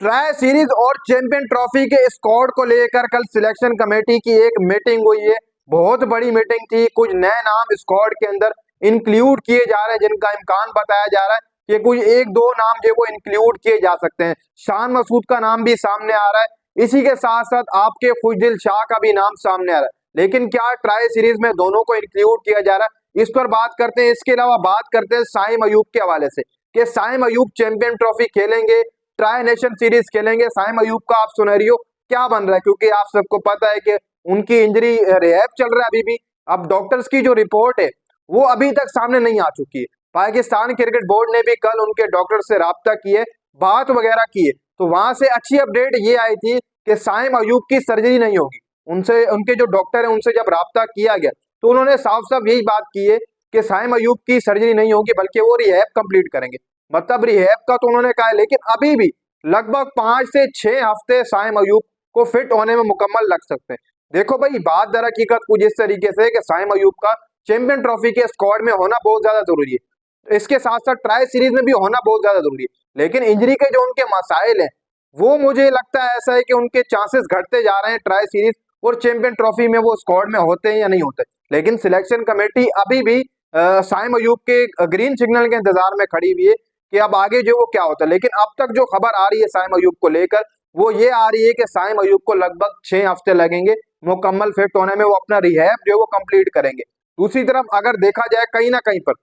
Tri series और champion trophy के squad को लेकर कल सिलेक्शन कमेटी की एक मीटिंग हुई है। बहुत बड़ी मीटिंग थी। कुछ नए नाम स्क्वाड के अंदर इंक्लूड किए जा रहे हैं, जिनका इम्कान बताया जा रहा है कि कुछ एक दो नाम जो वो इंक्लूड किए जा सकते हैं। शान मसूद का नाम भी सामने आ रहा है, इसी के साथ साथ आपके खुशदिल शाह का भी नाम सामने आ रहा है। लेकिन क्या ट्राई सीरीज में दोनों को इंक्लूड किया जा रहा है, इस पर बात करते हैं। इसके अलावा बात करते हैं साइम अयूब के हवाले से कि साइम अयूब चैंपियन ट्रॉफी खेलेंगे, ट्राई नेशन सीरीज खेलेंगे। साइम अयूब का आप सिनेरियो क्या बन रहा है, क्योंकि आप सबको पता है कि उनकी इंजरी रिहैब चल रहा है अभी भी। अब डॉक्टर्स की जो रिपोर्ट है वो अभी तक सामने नहीं आ चुकी है। पाकिस्तान क्रिकेट बोर्ड ने भी कल उनके डॉक्टर से राब्ता किए, बात वगैरह किए, तो वहां से अच्छी अपडेट ये आई थी कि साइम अयूब की सर्जरी नहीं होगी। उनसे उनके जो डॉक्टर है उनसे जब राब्ता किया गया तो उन्होंने साफ साफ यही बात की है कि साइम अयूब की सर्जरी नहीं होगी, बल्कि वो रिहैब कंप्लीट करेंगे। मतलब रिहैब का तो उन्होंने कहा है, लेकिन अभी भी लगभग 5 से 6 हफ्ते साइम अयूब को फिट होने में मुकम्मल लग सकते हैं। देखो भाई, बात दर हकीकत कुछ इस तरीके से कि साइम अयूब का चैंपियन ट्रॉफी के स्क्वाड में होना बहुत ज्यादा जरूरी है, इसके साथ साथ ट्राई सीरीज में भी होना बहुत ज्यादा जरूरी है। लेकिन इंजरी के जो उनके मसाइल हैं वो मुझे लगता है ऐसा है कि उनके चांसेस घटते जा रहे हैं ट्राई सीरीज और चैंपियन ट्रॉफी में वो स्क्वाड में होते हैं या नहीं होते। लेकिन सिलेक्शन कमेटी अभी भी साइम अयूब के ग्रीन सिग्नल के इंतजार में खड़ी हुई है कि अब आगे जो वो क्या होता है। लेकिन अब तक जो खबर आ रही है साइम अयूब को लेकर वो ये आ रही है कि साइम अयूब को लगभग 6 हफ्ते लगेंगे मुकम्मल फिट होने में, वो अपना रिहैब जो वो कंप्लीट करेंगे। दूसरी तरफ अगर देखा जाए कहीं ना कहीं पर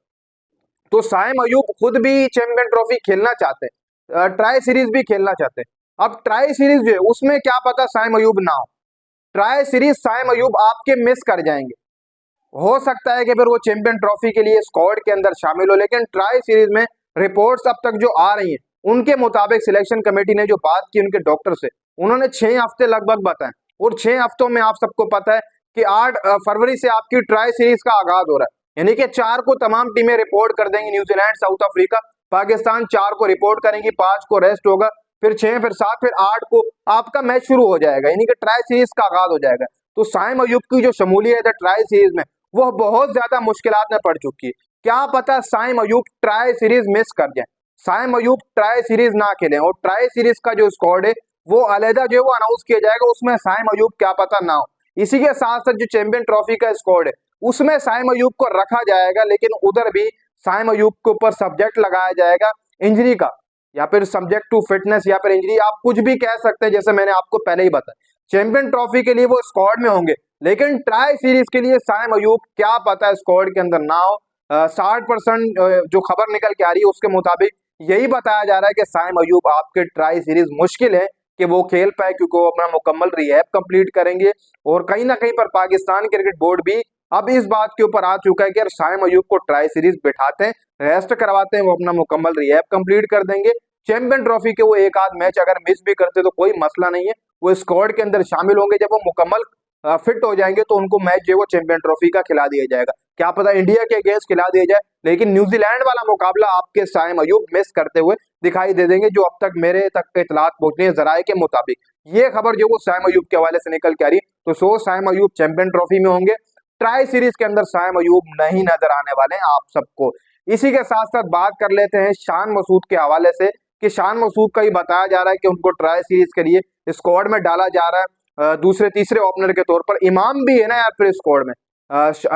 तो साइम अयूब खुद भी चैंपियन ट्रॉफी खेलना चाहते हैं, ट्राई सीरीज भी खेलना चाहते हैं। अब ट्राई सीरीज जो है उसमें क्या पता साइम अयूब ना हो, ट्राई सीरीज साइम अयूब आपके मिस कर जाएंगे। हो सकता है कि फिर वो चैंपियन ट्रॉफी के लिए स्क्वाड के अंदर शामिल हो। लेकिन ट्राई सीरीज में रिपोर्ट्स अब तक जो आ रही हैं उनके मुताबिक सिलेक्शन कमेटी ने जो बात की उनके डॉक्टर से, उन्होंने 6 हफ्ते लगभग बताए। और 6 हफ्तों में आप सबको पता है कि 8 फरवरी से आपकी ट्राई सीरीज का आगाज हो रहा है, यानी कि 4 को तमाम टीमें रिपोर्ट कर देंगी। न्यूजीलैंड, साउथ अफ्रीका, पाकिस्तान 4 को रिपोर्ट करेंगी, 5 को रेस्ट होगा, फिर 6, फिर 7, फिर 8 को आपका मैच शुरू हो जाएगा, यानी कि ट्राई सीरीज का आगाज हो जाएगा। तो साइम अयूब की जो शमूलियत है ट्राई सीरीज में वो बहुत ज्यादा मुश्किलात में पड़ चुकी है। क्या पता साइम अयूब ट्राई सीरीज मिस कर जाए, साइम अयूब ट्राई सीरीज ना खेलें और ट्राई सीरीज का जो स्क्वाड है वो अलहदा जो है वो अनाउंस किया जाएगा, उसमें साइम अयूब क्या पता ना हो। इसी के साथ साथ जो चैंपियन ट्रॉफी का स्क्वाड है उसमें साइम अयूब को रखा जाएगा, लेकिन उधर भी साइम अयूब के ऊपर सब्जेक्ट लगाया जाएगा इंजरी का, या फिर सब्जेक्ट टू फिटनेस, या फिर इंजरी, आप कुछ भी कह सकते हैं। जैसे मैंने आपको पहले ही बताया, चैंपियन ट्रॉफी के लिए वो स्क्वाड में होंगे, लेकिन ट्राई सीरीज के लिए साइम अयूब क्या पता स्क्वाड के अंदर ना हो। 60% जो खबर निकल के आ रही है उसके मुताबिक यही बताया जा रहा है कि साइम अयूब आपके ट्राई सीरीज मुश्किल है कि वो खेल पाए, क्योंकि वो अपना मुकम्मल रिहैब कंप्लीट करेंगे। और कहीं ना कहीं पर पाकिस्तान क्रिकेट बोर्ड भी अब इस बात के ऊपर आ चुका है कि यार साइम अयूब को ट्राई सीरीज बिठाते हैं, रेस्ट करवाते हैं, वो अपना मुकम्मल रिहैब कंप्लीट कर देंगे। चैंपियन ट्रॉफी के वो एक आध मैच अगर मिस भी करते तो कोई मसला नहीं है, वो स्क्वाड के अंदर शामिल होंगे। जब वो मुकम्मल फिट हो जाएंगे तो उनको मैच जो है वो चैंपियन ट्रॉफी का खिला दिया जाएगा। क्या पता इंडिया के अगेंस्ट खिला दिया जाए, लेकिन न्यूजीलैंड वाला मुकाबला आपके साइम अयूब मिस करते हुए दिखाई दे देंगे, जो अब तक मेरे तक इतलात पहुंचनी है जराये के मुताबिक। ये खबर जो वो साइम अयूब के हवाले से निकल के आ रही, तो साइम अयूब चैंपियन ट्रॉफी में होंगे, ट्राई सीरीज के अंदर साइम अयूब नहीं नजर आने वाले हैं आप सबको। इसी के साथ साथ बात कर लेते हैं शान मसूद के हवाले से कि शान मसूद का ही बताया जा रहा है कि उनको ट्राई सीरीज के लिए स्क्वाड में डाला जा रहा है, दूसरे तीसरे ओपनर के तौर पर। इमाम भी है ना यार फिर स्क्वाड में,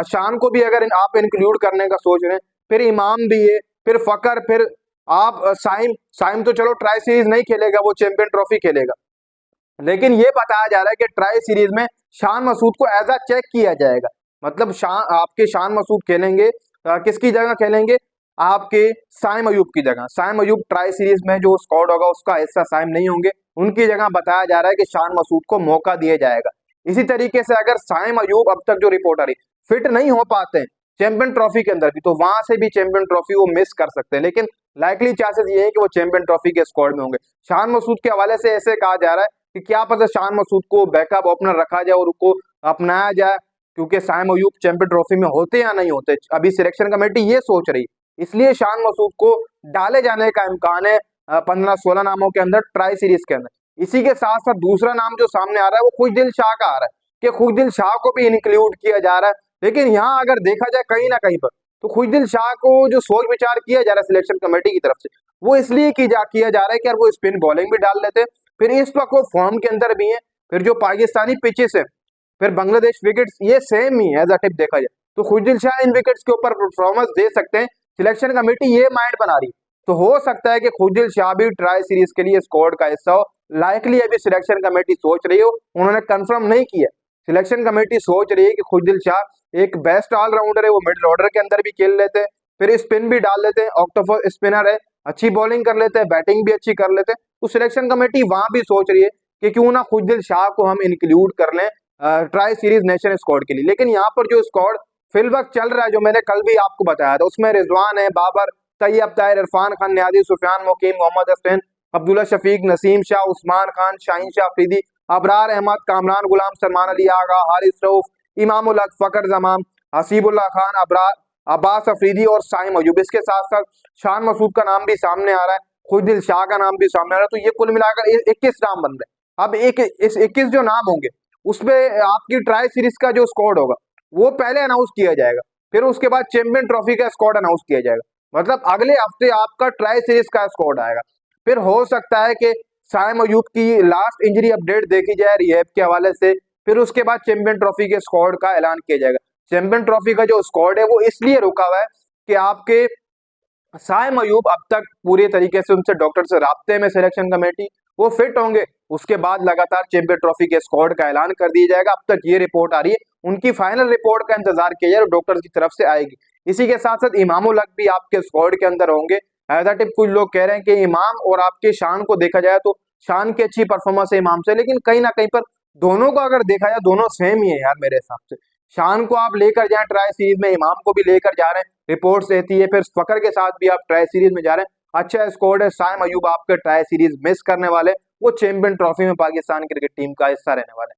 शान को भी अगर आप इंक्लूड करने का सोच रहे हैं, फिर इमाम भी है, फिर फकर, फिर आप साइम साइम तो चलो ट्राई सीरीज नहीं खेलेगा, वो चैंपियन ट्रॉफी खेलेगा। लेकिन ये बताया जा रहा है कि ट्राई सीरीज में शान मसूद को एज अ चेक किया जाएगा। मतलब आपके शान मसूद खेलेंगे, किसकी जगह खेलेंगे, आपके साइम अयूब की जगह। साइम अयूब ट्राई सीरीज में जो स्क्वाड होगा उसका हिस्सा साइम नहीं होंगे, उनकी जगह बताया जा रहा है कि शान मसूद को मौका दिया जाएगा। इसी तरीके से अगर साइम अयूब अब तक जो रिपोर्ट आ रही फिट नहीं हो पाते हैं चैंपियन ट्रॉफी के अंदर भी, तो वहां से भी चैंपियन ट्रॉफी वो मिस कर सकते हैं। लेकिन लाइकली चांसेस ये है कि वो चैंपियन ट्रॉफी के स्क्वाड में होंगे। शान मसूद के हवाले से ऐसे कहा जा रहा है कि क्या पता शान मसूद को बैकअप ओपनर रखा जाए और उनको अपनाया जाए, क्योंकि साइम अयूब चैंपियन ट्रॉफी में होते या नहीं होते अभी सिलेक्शन कमेटी ये सोच रही, इसलिए शान मसूद को डाले जाने का इम्कान है 15-16 नामों के अंदर ट्राई सीरीज के अंदर। इसी के साथ साथ दूसरा नाम जो सामने आ रहा है वो खुशदिल शाह का आ रहा है कि खुशदिल शाह को भी इंक्लूड किया जा रहा है। लेकिन यहाँ अगर देखा जाए कहीं ना कहीं पर तो खुशदिल शाह को जो सोच विचार किया जा रहा है सिलेक्शन कमेटी की तरफ से वो इसलिए किया जा रहा है कि यार वो स्पिन बॉलिंग भी डाल लेते हैं, फिर इस वक्त वो फॉर्म के अंदर भी है, फिर जो पाकिस्तानी पिचेस है, फिर बांग्लादेश विकेट्स, ये सेम ही है एज अ टिप देखा जाए तो खुशदिल शाह इन विकेट्स के ऊपर परफॉर्मेंस दे सकते हैं। सिलेक्शन कमेटी ये माइंड बना रही है, तो हो सकता है कि खुशदिल शाह भी ट्राई सीरीज के लिए स्क्वाड का हिस्सा हो। लाइकली अभी सिलेक्शन कमेटी सोच रही हो, उन्होंने कंफर्म नहीं किया। सिलेक्शन कमेटी सोच रही है कि खुशदिल शाह एक बेस्ट ऑलराउंडर है, वो मिडिल ऑर्डर के अंदर भी खेल लेते हैं, फिर स्पिन भी डाल लेते हैं, ऑक्टोपस स्पिनर है, अच्छी बॉलिंग कर लेते हैं, बैटिंग भी अच्छी कर लेते हैं। तो सिलेक्शन कमेटी वहां भी सोच रही है कि क्यों ना खुशदिल शाह को हम इंक्लूड कर लें ट्राई सीरीज नेशनल स्क्वाड के लिए। लेकिन यहाँ पर जो स्क्वाड फिल वक्त चल रहा है, जो मैंने कल भी आपको बताया था, उसमें रिजवान है, बाबर, तैयब ताहिर, इरफान खान नियाजी, सुफियान मुकीम, मोहम्मद हसनैन, अब्दुल्ला शफीक, नसीम शाह, उस्मान खान, शाहीन शाह अफरीदी, अबरार अहमद, कामरान गुलाम, सलमान अली आगा, हारिस रऊफ, इमामुल हक, फकर जमाम, हसीबुल्लाह खान, अबरार, अब्बास अफरीदी और साइम अयूब। इसके साथ साथ शान मसूद का नाम भी सामने आ रहा है, खुशदिल शाह का नाम भी सामने आ रहा है। तो ये कुल मिलाकर 21 नाम बन रहे हैं। अब एक इस 21 जो नाम होंगे उसमें आपकी ट्राई सीरीज का जो स्क्वाड होगा वो पहले अनाउंस किया जाएगा, फिर उसके बाद चैंपियन ट्रॉफी का स्क्वाड अनाउंस किया जाएगा। मतलब अगले हफ्ते आपका ट्राई सीरीज का स्क्वाड आएगा। फिर हो सकता है कि साइम अयूब की लास्ट इंजरी अपडेट देखी जाए रिहैब के हवाले से, फिर उसके बाद चैंपियन ट्रॉफी के स्क्वाड का ऐलान किया जाएगा। चैंपियन ट्रॉफी का जो स्क्वाड है वो इसलिए रुका हुआ है कि आपके साइम अयूब अब तक पूरे तरीके से उनसे डॉक्टर से राब्ते में सिलेक्शन कमेटी, वो फिट होंगे, उसके बाद लगातार चैंपियन ट्रॉफी के स्क्वाड का ऐलान कर दिया जाएगा। अब तक ये रिपोर्ट आ रही है, उनकी फाइनल रिपोर्ट का इंतजार किया जाए, डॉक्टर की तरफ से आएगी। इसी के साथ साथ इमामुल हक भी आपके स्क्वाड के अंदर होंगे। एज अ टिप कुछ लोग कह रहे हैं कि इमाम और आपके शान को देखा जाए तो शान की अच्छी परफॉर्मेंस है इमाम से, लेकिन कहीं ना कहीं पर दोनों को अगर देखा जाए दोनों सेम ही है यार मेरे हिसाब से। शान को आप लेकर जाए ट्राई सीरीज में, इमाम को भी लेकर जा रहे हैं, रिपोर्ट्स रहती है, फिर फकर के साथ भी आप ट्राई सीरीज में जा रहे हैं। अच्छा स्क्वाड है, साइम अयूब आपके ट्राई सीरीज मिस करने वाले, वो चैंपियन ट्रॉफी में पाकिस्तान क्रिकेट टीम का हिस्सा रहने वाले।